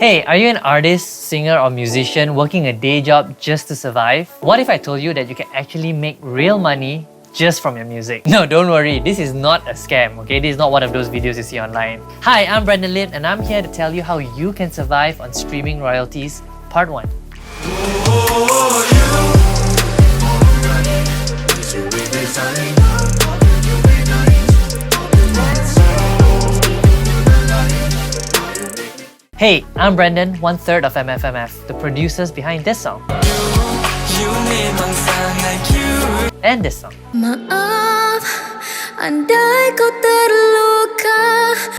Hey, are you an artist, singer or musician working a day job just to survive? What if I told you that you can actually make real money just from your music? No, don't worry, this is not a scam, okay? This is not one of those videos you see online. Hi, I'm Brendan Lim and I'm here to tell you how you can survive on streaming royalties, part 1. Hey, I'm Brendan, 1/3 of MFMF, the producers behind this song. And this song.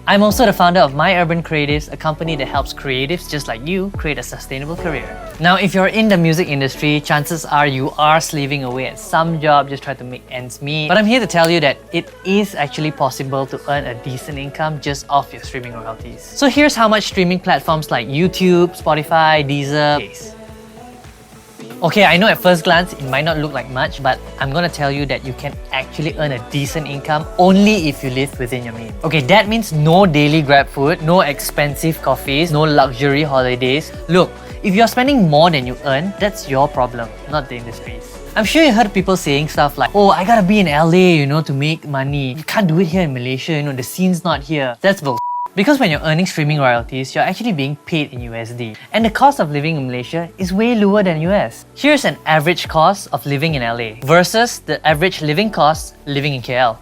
I'm also the founder of My Urban Creatives, a company that helps creatives just like you create a sustainable career. Now, if you're in the music industry, chances are you are slaving away at some job just trying to make ends meet. But I'm here to tell you that it is actually possible to earn a decent income just off your streaming royalties. So here's how much streaming platforms like YouTube, Spotify, Deezer pays. Okay, I know at first glance it might not look like much, but I'm gonna tell you that you can actually earn a decent income only if you live within your means. Okay, that means no daily grab food, no expensive coffees, no luxury holidays. Look, if you're spending more than you earn, that's your problem, not the industry's. I'm sure you heard people saying stuff like, oh, I gotta be in LA, to make money. You can't do it here in Malaysia, the scene's not here. That's bull. Because when you're earning streaming royalties, you're actually being paid in USD. And the cost of living in Malaysia is way lower than US. Here's an average cost of living in LA versus the average living cost living in KL.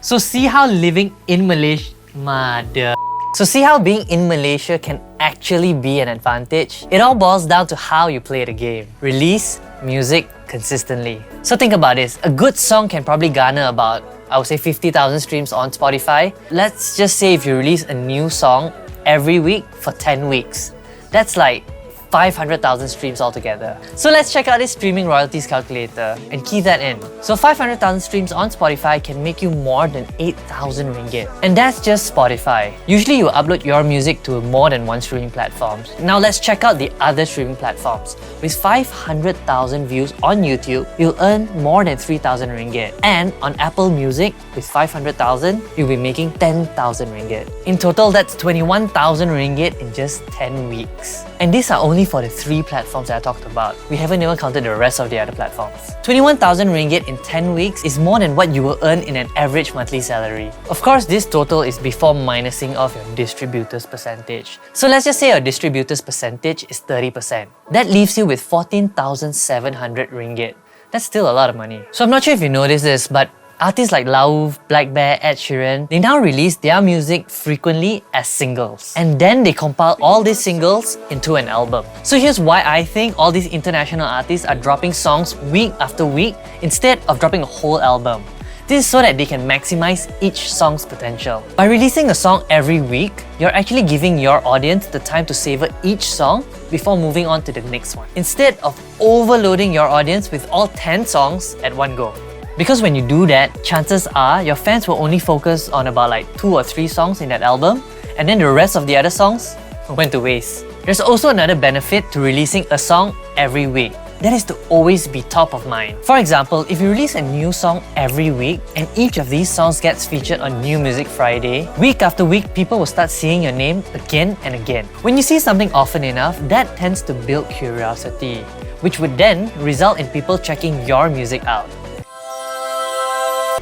So see how living in Malaysia... So see how being in Malaysia can actually be an advantage? It all boils down to how you play the game. Release music consistently. So think about this. A good song can probably garner about, I would say, 50,000 streams on Spotify. Let's just say if you release a new song every week for 10 weeks. That's like 500,000 streams altogether. So let's check out this streaming royalties calculator and key that in. So 500,000 streams on Spotify can make you more than 8,000 ringgit. And that's just Spotify. Usually you upload your music to more than one streaming platform. Now let's check out the other streaming platforms. With 500,000 views on YouTube, you'll earn more than 3,000 ringgit. And on Apple Music, with 500,000, you'll be making 10,000 ringgit. In total, that's 21,000 ringgit in just 10 weeks. And these are only for the 3 platforms that I talked about. We haven't even counted the rest of the other platforms. 21,000 ringgit in 10 weeks is more than what you will earn in an average monthly salary. Of course, this total is before minusing off your distributor's percentage. So let's just say your distributor's percentage is 30%. That leaves you with 14,700 ringgit. That's still a lot of money. So I'm not sure if you noticed this, but artists like Lauf, Black Bear, Ed Sheeran, they now release their music frequently as singles. And then they compile all these singles into an album. So here's why I think all these international artists are dropping songs week after week instead of dropping a whole album. This is so that they can maximize each song's potential. By releasing a song every week, you're actually giving your audience the time to savor each song before moving on to the next one, instead of overloading your audience with all 10 songs at one go. Because when you do that, chances are your fans will only focus on about like 2 or 3 songs in that album, and then the rest of the other songs went to waste. There's also another benefit to releasing a song every week. That is to always be top of mind. For example, if you release a new song every week and each of these songs gets featured on New Music Friday, week after week, people will start seeing your name again and again. When you see something often enough, that tends to build curiosity, which would then result in people checking your music out.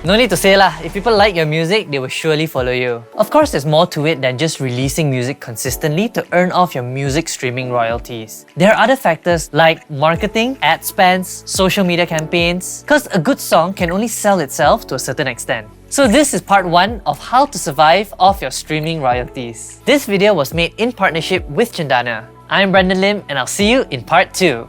No need to say lah, if people like your music, they will surely follow you. Of course, there's more to it than just releasing music consistently to earn off your music streaming royalties. There are other factors like marketing, ad spends, social media campaigns, because a good song can only sell itself to a certain extent. So this is part 1 of how to survive off your streaming royalties. This video was made in partnership with CENDANA. I'm Brendan Lim and I'll see you in part 2.